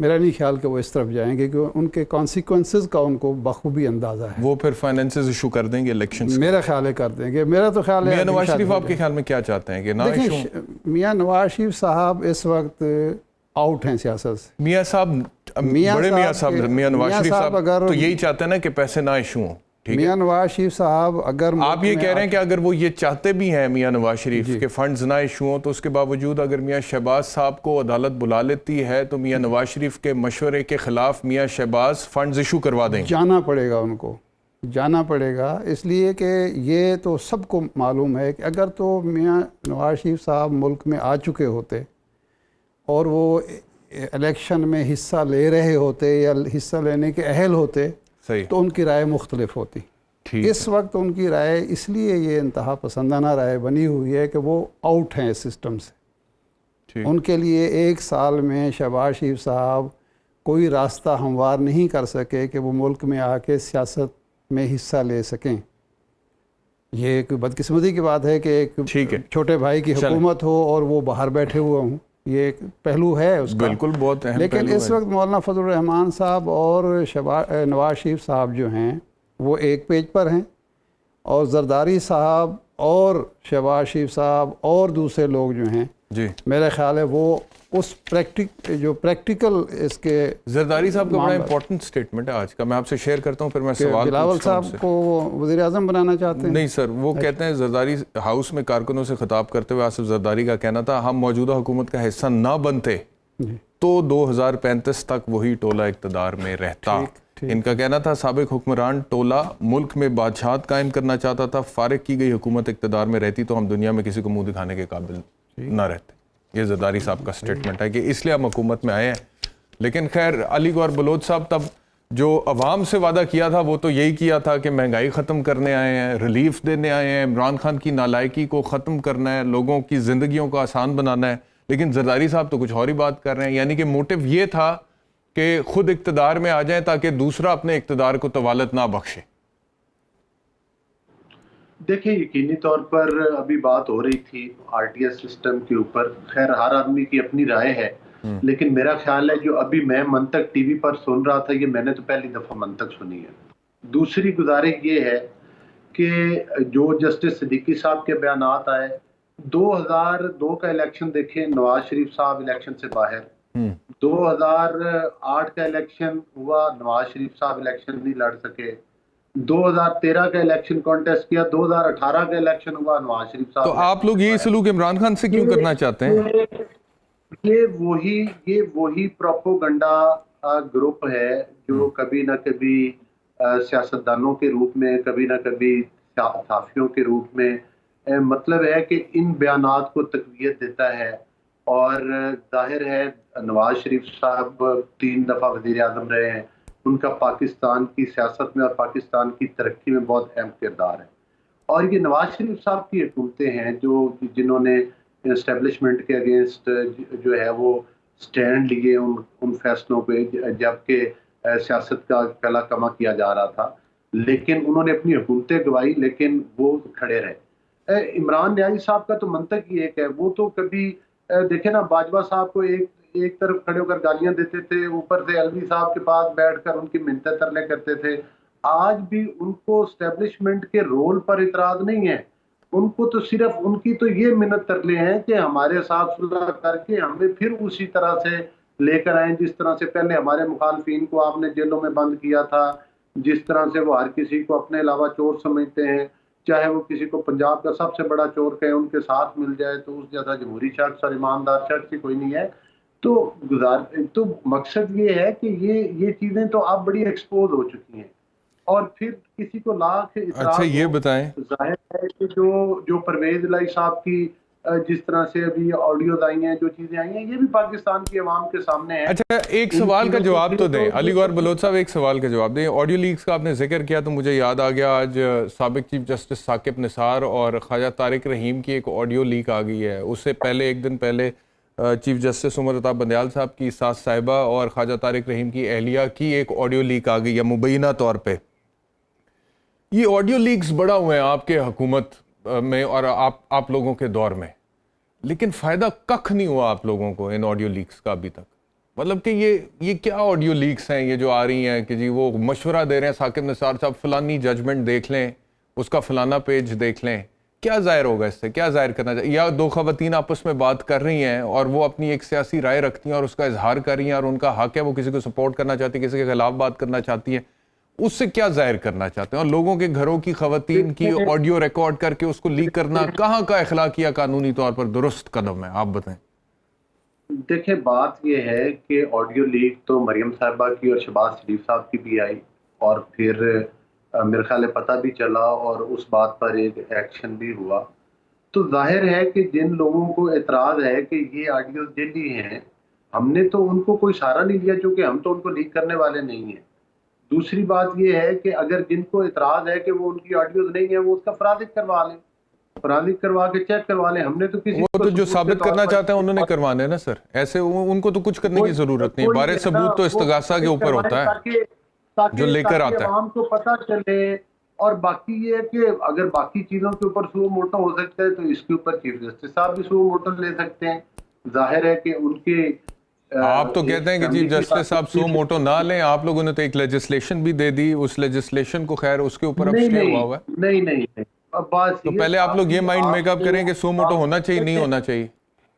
میرا نہیں خیال کہ وہ اس طرف جائیں گے، کیونکہ ان کے کانسیکوینسز کا ان کو بخوبی اندازہ ہے. وہ پھر فائنینسز ایشو کر دیں گے الیکشنز. میرا خیال ہے کر دیں گے. میرا تو خیال ہے میاں نواز شریف آپ کے خیال میں کیا چاہتے ہیں کہ نہ ایشو؟ دیکھیں، میاں نواز شریف صاحب اس وقت آؤٹ ہیں سیاست سے. میاں صاحب، بڑے میاں صاحب، میاں نواز شریف صاحب اگر تو یہی چاہتے ہیں نا کہ پیسے نہ ایشو ہوں. میاں نواز شریف صاحب اگر آپ یہ کہہ رہے ہیں کہ اگر وہ یہ چاہتے بھی ہیں میاں نواز شریف کے فنڈز نہ ایشو ہوں، تو اس کے باوجود اگر میاں شہباز صاحب کو عدالت بلا لیتی ہے تو میاں نواز شریف کے مشورے کے خلاف میاں شہباز فنڈز ایشو کروا دیں گے. جانا پڑے گا، ان کو جانا پڑے گا، اس لیے کہ یہ تو سب کو معلوم ہے کہ اگر تو میاں نواز شریف صاحب ملک میں آ چکے ہوتے اور وہ الیکشن میں حصہ لے رہے ہوتے یا حصہ لینے کے اہل ہوتے تو ان کی رائے مختلف ہوتی. اس وقت ان کی رائے اس لیے یہ انتہا پسندانہ رائے بنی ہوئی ہے کہ وہ آؤٹ ہیں اس سسٹم سے. ان کے لیے 1 سال میں شہباز شریف صاحب کوئی راستہ ہموار نہیں کر سکے کہ وہ ملک میں آ کے سیاست میں حصہ لے سکیں. یہ ایک بدقسمتی کی بات ہے کہ ایک چھوٹے بھائی کی حکومت ہو اور وہ باہر بیٹھے ہوئے ہوں، یہ ایک پہلو ہے اس کا. بالکل، بہت اہم. لیکن اس وقت مولانا فضل الرحمان صاحب اور نواز شریف صاحب جو ہیں وہ ایک پیج پر ہیں، اور زرداری صاحب اور شہباز شریف صاحب اور دوسرے لوگ جو ہیں جی میرے خیال ہے وہ اس پریکٹیکل اس کے. زرداری صاحب کا بڑا امپورٹنٹ سٹیٹمنٹ ہے آج کا، میں آپ سے شیئر کرتا ہوں، پھر میں سوال بلاول صاحب کو وزیر اعظم بنانا چاہتے ہیں. نہیں سر، وہ کہتے ہیں، زرداری ہاؤس میں کارکنوں سے خطاب کرتے ہوئے آصف زرداری کا کہنا تھا ہم موجودہ حکومت کا حصہ نہ بنتے تو 2035 تک وہی ٹولہ اقتدار میں رہتا. ان کا کہنا تھا سابق حکمران ٹولہ ملک میں بادشاہت قائم کرنا چاہتا تھا، فارغ کی گئی حکومت اقتدار میں رہتی تو ہم دنیا میں کسی کو منہ دکھانے کے قابل نہ رہتے. یہ زرداری صاحب کا سٹیٹمنٹ ہے کہ اس لیے ہم حکومت میں آئے ہیں. لیکن خیر، علی گوہر بلوچ صاحب تب جو عوام سے وعدہ کیا تھا وہ تو یہی کیا تھا کہ مہنگائی ختم کرنے آئے ہیں، ریلیف دینے آئے ہیں، عمران خان کی نالائکی کو ختم کرنا ہے، لوگوں کی زندگیوں کو آسان بنانا ہے. لیکن زرداری صاحب تو کچھ اور ہی بات کر رہے ہیں, یعنی کہ موٹو یہ تھا کہ خود اقتدار میں آ جائیں تاکہ دوسرا اپنے اقتدار کو طوالت نہ بخشے. دیکھیں یقینی طور پر ابھی بات ہو رہی تھی آر ٹی ایس سسٹم کے اوپر, خیر ہر آدمی کی اپنی رائے ہے, لیکن میرا خیال ہے جو ابھی میں منطق ٹی وی پر سن رہا تھا, یہ میں نے تو پہلی دفعہ منطق سنی ہے. دوسری گزارش یہ ہے کہ جو جسٹس صدیقی صاحب کے بیانات آئے, 2002 کا الیکشن دیکھیں, نواز شریف صاحب الیکشن سے باہر, 2008 کا الیکشن ہوا, نواز شریف صاحب الیکشن نہیں لڑ سکے, 2013 کا الیکشن کانٹیسٹ کیا, 2018 کا الیکشن ہوا, نواز شریف صاحب. تو آپ لوگ یہی سلوک عمران خان سے کیوں کرنا چاہتے ہیں؟ یہ وہی پروپوگنڈا گروپ ہے جو کبھی نہ کبھی سیاستدانوں کے روپ میں, کبھی نہ کبھی صحافیوں کے روپ میں, مطلب ہے کہ ان بیانات کو تقویت دیتا ہے. اور ظاہر ہے نواز شریف صاحب 3 دفعہ وزیر اعظم رہے ہیں, ان کا پاکستان کی سیاست میں اور پاکستان کی ترقی میں بہت اہم کردار ہے. اور یہ نواز شریف صاحب کی حکومتیں ہیں جنہوں نے اسٹیبلشمنٹ کے اگینسٹ جو ہے وہ سٹینڈ لیے ان فیصلوں پہ, جبکہ سیاست کا کلا کما کیا جا رہا تھا, لیکن انہوں نے اپنی حکومتیں گوائی, لیکن وہ کھڑے رہے. عمران نیازی صاحب کا تو منطق ہی ایک ہے, وہ تو کبھی دیکھیں نا, باجوہ صاحب کو ایک طرف کھڑے ہو کر گالیاں دیتے تھے, اوپر سے الوی صاحب کے پاس بیٹھ کر ان کی منتیں ترلے کرتے تھے. آج بھی ان کو اسٹیبلشمنٹ کے رول پر اعتراض نہیں ہے, ان کو تو صرف ان کی تو یہ منت ترلے ہیں کہ ہمارے ساتھ صلح کر کے ہمیں پھر اسی طرح سے لے کر آئیں جس طرح سے پہلے ہمارے مخالفین کو آپ نے جیلوں میں بند کیا تھا, جس طرح سے وہ ہر کسی کو اپنے علاوہ چور سمجھتے ہیں, چاہے وہ کسی کو پنجاب کا سب سے بڑا چور کہیں ان کے ساتھ مل جائے تو اس جیسا جمہوری شخص اور ایماندار شخص ہی کوئی نہیں ہے. تو مقصد یہ ہے کہ یہ چیزیں تو اب بڑی ایکسپوز ہو چکی ہیں, اور پھر کسی کو لاکھ اچھا یہ بتائیں, ظاہر ہے کہ جو پرویز الہی صاحب کی جس طرح سے ابھی آڈیوز آئی ہیں, جو چیزیں آئی ہیں, یہ بھی پاکستان کی عوام کے سامنے ہیں. اچھا ایک سوال کا جواب تو دیں, علی گوہر بلوچ صاحب ایک سوال کا جواب دیں. آڈیو لیکس کا آپ نے ذکر کیا تو مجھے یاد آ گیا, آج سابق چیف جسٹس ثاقب نثار اور خواجہ طارق رحیم کی ایک آڈیو لیک آ گئی ہے. اس سے پہلے ایک دن پہلے چیف جسٹس عمر عطا بندیال صاحب کی ساس صاحبہ اور خواجہ طارق رحیم کی اہلیہ کی ایک آڈیو لیک آ گئی ہے مبینہ طور پہ. یہ آڈیو لیکس بڑا ہوئے ہیں آپ کے حکومت میں اور آپ لوگوں کے دور میں, لیکن فائدہ ککھ نہیں ہوا آپ لوگوں کو ان آڈیو لیکس کا ابھی تک. مطلب کہ یہ کیا آڈیو لیکس ہیں یہ جو آ رہی ہیں کہ جی وہ مشورہ دے رہے ہیں ثاقب نثار صاحب, فلانی ججمنٹ دیکھ لیں, اس کا فلانا پیج دیکھ لیں. کیا ظاہر ہوگا اس سے, کیا ظاہر کرنا چاہیے؟ یا 2 خواتین آپس میں بات کر رہی ہیں اور وہ اپنی ایک سیاسی رائے رکھتی ہیں اور اس کا اظہار کر رہی ہیں اور ان کا حق ہے, وہ کسی کو سپورٹ کرنا چاہتی ہیں, کسی کے خلاف بات کرنا چاہتی ہیں, اس سے کیا ظاہر کرنا چاہتے ہیں؟ اور لوگوں کے گھروں کی خواتین کی آڈیو ریکارڈ کر کے اس کو لیک کرنا کہاں کا اخلاقی یا قانونی طور پر درست قدم ہے, آپ بتائیں. دیکھیں بات یہ ہے کہ آڈیو لیک تو مریم صاحبہ کی اور شہباز شریف صاحب کی بھی آئی, اور پھر میرے خیال ہے پتہ بھی چلا اور اس بات پر ایک ایکشن بھی ہوا. تو ظاہر ہے کہ جن لوگوں کو اعتراض ہے کہ یہ آڈیو جعلی ہیں, ہم نے تو ان کو کوئی سہارا نہیں دیا چونکہ ہم تو ان کو لیک کرنے والے نہیں ہیں. دوسری بات یہ ہے کہ اگر جن کو اعتراض ہے کہ وہ ان کی آڈیوز نہیں ہیں, وہ اس کا فرازق کروا لیں, فرازق کروا کے چیک کروا لیں. ہم نے تو کسی وہ تو جو ثابت کرنا چاہتے ہیں انہوں نے کروانے نا سر, ایسے ان کو تو کچھ کرنے کی ضرورت نہیں. بارے ثبوت تو استغاثہ کے اوپر ہوتا ہے جو لے کر آتا ہے. عوام کو پتہ چلے. اور باقی یہ ہے کہ اگر باقی چیزوں کے اوپر سو موٹو ہو سکتا ہے تو اس کے اوپر چیف جسٹس صاحب بھی سو موٹو لے سکتے ہیں. ظاہر ہے کہ ان کے آپ تو کہتے ہیں کہ چیف جسٹس صاحب سو موٹو نہ لیں, آپ لوگوں نے تو ایک لیجسلیشن بھی دے دی, اس لیجسلیشن کو خیر اس کے اوپر اب اسٹے ہوا ہوا ہے. نہیں تو پہلے آپ لوگ یہ مائنڈ میک اپ کریں کہ سو موٹو ہونا چاہیے نہیں ہونا چاہیے.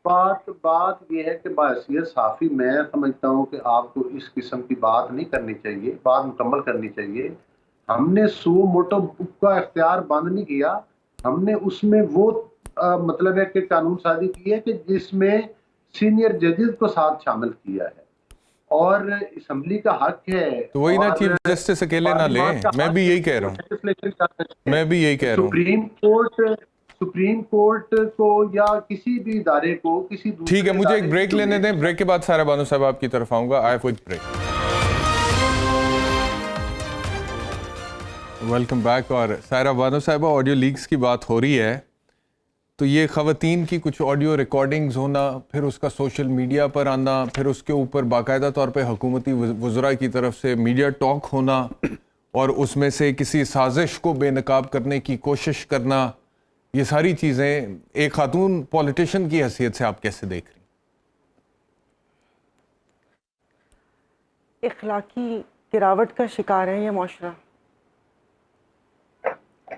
بات یہ ہے کہ باحثیت صحافی میں سمجھتا ہوں کہ آپ کو اس قسم کی بات نہیں کرنی چاہیے, بات مکمل کرنی چاہیے. ہم نے سو موٹو کا اختیار بند نہیں کیا, ہم نے اس میں وہ مطلب ہے کہ قانون سازی کی ہے کہ جس میں سینئر ججز کو ساتھ شامل کیا ہے, اور اسمبلی کا حق ہے. تو وہی نا چیف جسٹس اکیلے نہ لیں, میں بھی یہی کہہ رہا ہوں. سپریم کورٹ کو یا کسی بھی ادارے کو کسی دوسرے. ٹھیک ہے, مجھے ایک بریک لینے دیں, بریک کے بعد سائرہ بانو صاحب آپ کی طرف آؤں گا. آئی کوئی بریک. Welcome back. اور سائرہ بانو صاحبہ, آڈیو لیکس کی بات ہو رہی ہے, تو تو یہ خواتین کی کچھ آڈیو ریکارڈنگز ہونا، پھر اس کا سوشل میڈیا پر آنا، پھر اس کے اوپر باقاعدہ طور پہ حکومتی وزراء کی طرف سے میڈیا ٹاک ہونا، اور اس میں سے کسی سازش کو بے نقاب کرنے کی کوشش کرنا، یہ ساری چیزیں ایک خاتون پولیٹیشین کی حیثیت سے آپ کیسے دیکھ رہی ہیں؟ اخلاقی گراوٹ کا شکار ہے یہ معاشرہ.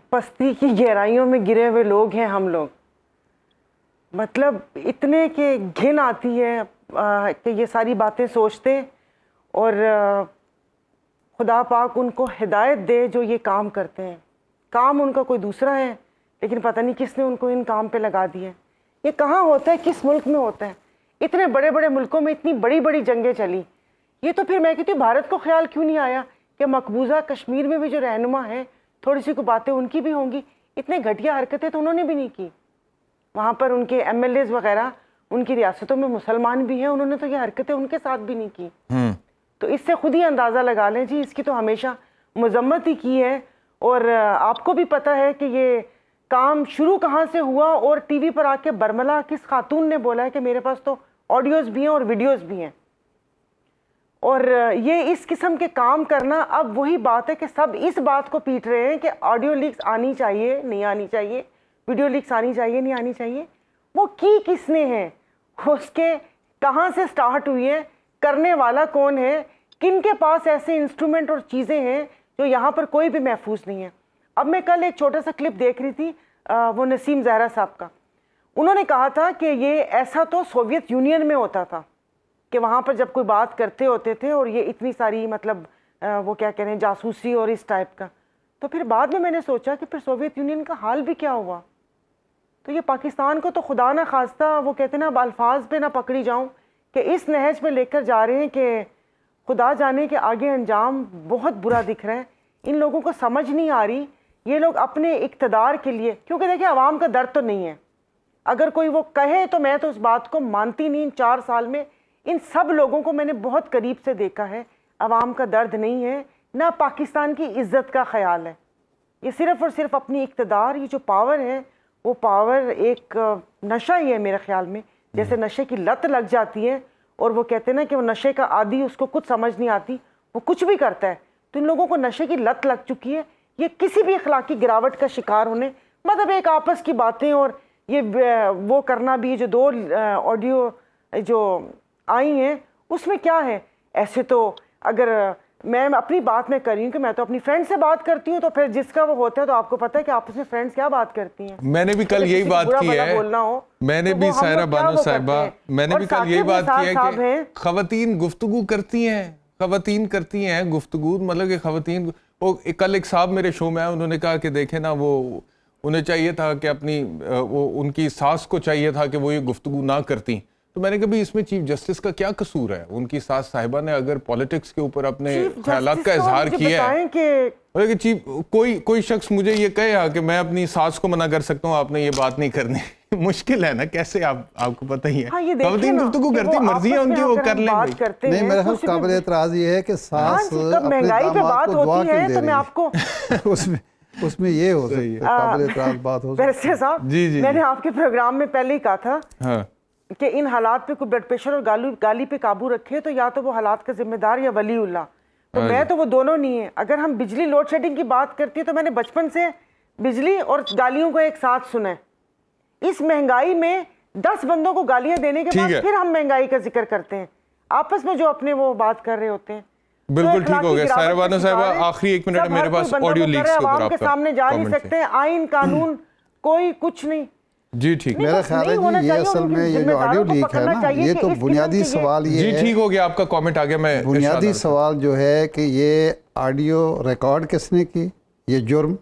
پستی کی گہرائیوں میں گرے ہوئے لوگ ہیں ہم لوگ. مطلب اتنے کہ گھن آتی ہے کہ یہ ساری باتیں سوچتے، اور خدا پاک ان کو ہدایت دے جو یہ کام کرتے ہیں. کام ان کا کوئی دوسرا ہے، لیکن پتہ نہیں کس نے ان کو ان کام پہ لگا دیا. یہ کہاں ہوتا ہے، کس ملک میں ہوتا ہے؟ اتنے بڑے بڑے ملکوں میں اتنی بڑی بڑی جنگیں چلی. یہ تو پھر میں کہتی ہوں بھارت کو خیال کیوں نہیں آیا کہ مقبوضہ کشمیر میں بھی جو رہنما ہیں، تھوڑی سی کو باتیں ان کی بھی ہوں گی. اتنے گھٹیا حرکتیں تو انہوں نے بھی نہیں کی. وہاں پر ان کے ایم ایل ایز وغیرہ ان کی ریاستوں میں مسلمان بھی ہیں، انہوں نے تو یہ حرکتیں ان کے ساتھ بھی نہیں کی. تو اس سے خود ہی اندازہ لگا لیں جی، اس کی تو ہمیشہ مذمت ہی کی ہے. اور آپ کو بھی پتہ ہے کہ یہ کام شروع کہاں سے ہوا، اور ٹی وی پر آ کے برملا کس خاتون نے بولا ہے کہ میرے پاس تو آڈیوز بھی ہیں اور ویڈیوز بھی ہیں. اور یہ اس قسم کے کام کرنا، اب وہی بات ہے کہ سب اس بات کو پیٹ رہے ہیں کہ آڈیو لیکس آنی چاہیے نہیں آنی چاہیے، ویڈیو لیکس آنی چاہیے نہیں آنی چاہیے. وہ کی کس نے ہے، اس کے کہاں سے سٹارٹ ہوئی ہے، کرنے والا کون ہے، کن کے پاس ایسے انسٹرومنٹ اور چیزیں ہیں جو یہاں پر کوئی بھی محفوظ نہیں ہے. اب میں کل ایک چھوٹا سا کلپ دیکھ رہی تھی، وہ نسیم زہرا صاحب کا. انہوں نے کہا تھا کہ یہ ایسا تو سوویت یونین میں ہوتا تھا کہ وہاں پر جب کوئی بات کرتے ہوتے تھے، اور یہ اتنی ساری مطلب وہ کیا کہہ رہے ہیں جاسوسی اور اس ٹائپ کا. تو پھر بعد میں نے سوچا کہ پھر سوویت یونین کا حال بھی کیا ہوا. تو یہ پاکستان کو تو خدا نہ خواستہ، وہ کہتے ہیں نا اب الفاظ پہ نہ پکڑی جاؤں، کہ اس نہج پہ لے کر جا رہے ہیں کہ خدا جانے کہ آگے انجام بہت برا دکھ رہا ہے. ان لوگوں کو سمجھ نہیں آ رہی. یہ لوگ اپنے اقتدار کے لیے، کیونکہ دیکھیں عوام کا درد تو نہیں ہے. اگر کوئی وہ کہے تو میں تو اس بات کو مانتی نہیں. 4 سال میں ان سب لوگوں کو میں نے بہت قریب سے دیکھا ہے. عوام کا درد نہیں ہے، نہ پاکستان کی عزت کا خیال ہے. یہ صرف اور صرف اپنی اقتدار، یہ جو پاور ہے وہ پاور ایک نشہ ہی ہے میرے خیال میں. جیسے نشے کی لت لگ جاتی ہے، اور وہ کہتے ہیں نا کہ وہ نشے کا عادی، اس کو کچھ سمجھ نہیں آتی، وہ کچھ بھی کرتا ہے. تو ان لوگوں کو نشے کی لت لگ چکی ہے. یہ کسی بھی اخلاقی گراوٹ کا شکار ہونے، مطلب ایک آپس کی باتیں اور یہ وہ کرنا بھی، جو 2 آڈیو جو آئی ہیں اس میں کیا ہے. ایسے تو اگر میں اپنی بات میں کر رہی ہوں کہ میں تو اپنی فرینڈ سے بات کرتی ہوں، تو پھر جس کا وہ ہوتا ہے تو آپ کو پتہ ہے کہ آپس میں فرینڈس کیا بات کرتی ہیں. میں نے بھی کل یہی بات کی ہے، میں نے بھی سائرہ بانو صاحبہ، میں نے بھی کل یہی بات کی ہے کہ خواتین گفتگو کرتی ہیں، خواتین کرتی ہیں گفتگو، مطلب کہ خواتین. کل ایک صاحب میرے شو میں آئے، انہوں نے کہا کہ دیکھیں نا، وہ انہیں چاہیے تھا کہ اپنی ان کی ساس کو چاہیے تھا کہ وہ یہ گفتگو نہ کرتی. تو میں نے کہا اس میں چیف جسٹس کا کیا قصور ہے؟ ان کی ساس صاحبہ نے اگر پالیٹکس کے اوپر اپنے خیالات کا اظہار کیا ہے، کہ کوئی شخص مجھے یہ کہے کہ میں اپنی ساس کو منع کر سکتا ہوں، آپ نے یہ بات نہیں کرنی، مشکل ہے نا. کیسے آپ کو پتہ ہی ہے خواتین گفتگو کرتی، مرضی ہے ان کی، وہ کر لیں. نہیں، میرا خیال قابل اعتراض یہ ہے کہ ساس اپنے داماد کو دعا کیوں دے رہی ہے. اس میں یہ ہو سکتی ہے قابل اعتراض بات ہو سکتی ہے. صاحب میں نے آپ کے پروگرام میں پہلے ہی کہا تھا کہ ان حالات پہ کوئی بلڈ پریشر اور گالی پہ قابو رکھے تو یا تو وہ حالات کا ذمہ دار یا ولی اللہ. تو میں تو وہ دونوں نہیں ہیں. اگر ہم بجلی لوڈ شیڈنگ کی بات کرتی ہے تو میں نے بچپن سے بجلی اور گالیوں کو ایک ساتھ سنا ہے. اس مہنگائی میں 10 بندوں کو گالیاں دینے کے بعد پھر ہم مہنگائی کا ذکر کرتے ہیں آپس میں جو اپنے وہ بات کر رہے ہوتے ہیں. بالکل ٹھیک ہو گیا. سائرہ بانو صاحبہ، آخری 1 منٹ میرے پاس آڈیو لیکس کے اوپر آپ کے سامنے جا نہیں سکتے، آئین قانون کوئی کچھ نہیں. جی ٹھیک، میرا خیال ہے جی یہ اصل میں یہ جو آڈیو لیک ہے نا، یہ تو بنیادی سوال یہ ہے. جی ٹھیک ہو گیا، آپ کا کامنٹ آ گیا. میں بنیادی سوال جو ہے کہ یہ آڈیو ریکارڈ کس نے کی، یہ جرم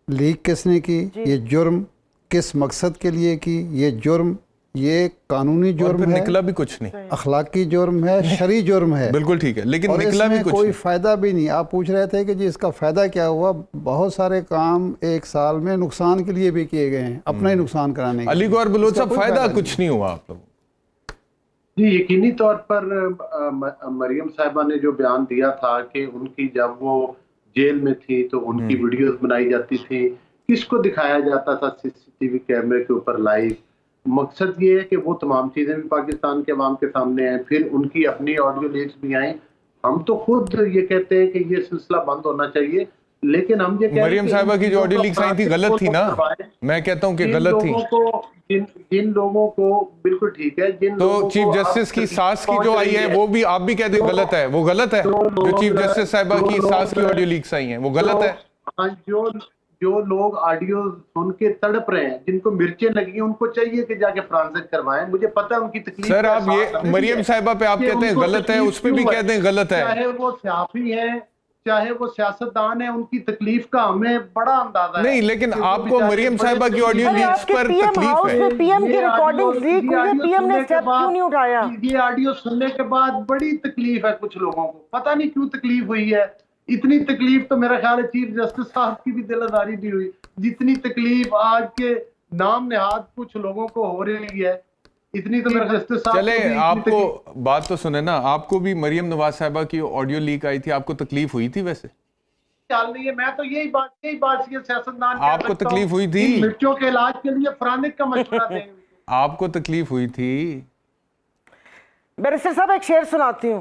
لیک کس نے کی، یہ جرم کس مقصد کے لیے کی، یہ جرم، یہ قانونی جرم ہے، نکلا بھی کچھ نہیں، اخلاقی جرم ہے، شرعی جرم ہے. بالکل ٹھیک ہے، لیکن نکلا بھی کچھ کوئی فائدہ بھی نہیں. آپ پوچھ رہے تھے کہ جی اس کا فائدہ کیا ہوا. بہت سارے کام 1 سال میں نقصان کے لیے بھی کیے گئے ہیں، اپنا ہی نقصان کرانے کے. علی گوہر بلوچ صاحب، فائدہ کچھ نہیں ہوا آپ لوگوں؟ جی یقینی طور پر مریم صاحبہ نے جو بیان دیا تھا کہ ان کی جب وہ جیل میں تھی تو ان کی ویڈیوز بنائی جاتی تھی، کس کو دکھایا جاتا تھا CCTV کیمرے کے اوپر لائیو. مقصد یہ ہے کہ وہ تمام چیزیں بھی پاکستان کے عوام کے سامنے آئیں, پھر ان کی اپنی آڈیو لیکس بھی آئیں. ہم تو خود یہ کہتے ہیں کہ یہ سلسلہ بند ہونا چاہیے, لیکن ہم یہ مریم صاحبہ کی جو آڈیو لیکس آئی تھی غلط تھی نا, میں کہتا ہوں کہ غلط تھی. جن لوگوں کو بالکل ٹھیک ہے, تو چیف جسٹس کی ساس کی جو آئی ہے وہ بھی آپ بھی کہتے ہیں غلط ہے, وہ غلط ہے. جو چیف جسٹس صاحبہ کی ساس کی آڈیو لیکس آئی ہیں وہ غلط ہے. جو لوگ آڈیو سن کے تڑپ رہے ہیں, جن کو مرچیں لگی ہیں, ان کو چاہیے کہ جا کے فرانزک کروائیں. مجھے پتہ ہے ان کی تکلیف. سر آپ یہ مریم صاحبہ پہ آپ کہتے ہیں غلط ہے, اس پہ بھی کہتے ہیں غلط ہے. چاہے وہ صحافی ہیں, چاہے وہ سیاستدان ہیں, ان کی تکلیف کا ہمیں بڑا اندازہ ہے. نہیں, لیکن آپ کو مریم صاحبہ کی آڈیو لیکس پر تکلیف ہے. پی ایم کی ریکارڈنگ لیک ہوئی ہے, پی ایم نے اسٹیپ کیوں نہیں اٹھایا؟ یہ آڈیو سننے کے بعد بڑی تکلیف ہے کچھ لوگوں کو, پتہ نہیں کیوں تکلیف ہوئی ہے. اتنی تکلیف تو میرا خیال ہے چیف جسٹس صاحب کی بھی دل آزاری نہیں ہوئی جتنی تکلیف آج کے نام نہاد کچھ لوگوں کو ہو رہی ہے. اتنی تو میرا جسٹس صاحب. چلے آپ کو بات تو سنیں نا, آپ کو بھی مریم نواز صاحبہ کی آڈیو لیک آئی تھی, آپ کو تکلیف ہوئی تھی ویسے؟ خیال نہیں ہے, میں تو یہی بات سیاستدان آپ کو تکلیف ہوئی تھی؟ مرچوں کے علاج کے لیے فرانک کا مشورہ دیں. آپ کو تکلیف ہوئی تھی؟ بیرسٹر صاحب ایک شعر سناتی ہوں.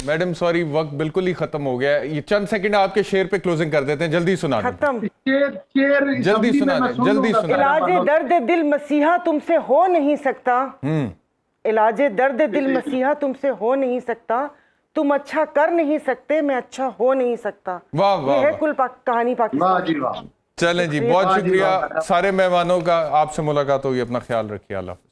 میڈم سوری, وقت بالکل ہی ختم ہو گیا ہے. یہ چند سیکنڈ آپ کے شعر پہ کلوزنگ کر دیتے ہیں, جلدی سنا دیں. ختم. جلدی سنا دیں, جلدی سنا دیں. علاج درد دل مسیحا تم سے ہو نہیں سکتا, علاج درد دل مسیحا تم سے ہو نہیں سکتا, تم اچھا کر نہیں سکتے, میں اچھا ہو نہیں سکتا. واہ واہ, یہ ہے کل کہانی پاکستان. چلیں جی, بہت شکریہ سارے مہمانوں کا. آپ سے ملاقات ہوگی, اپنا خیال رکھیے. اللہ حافظ.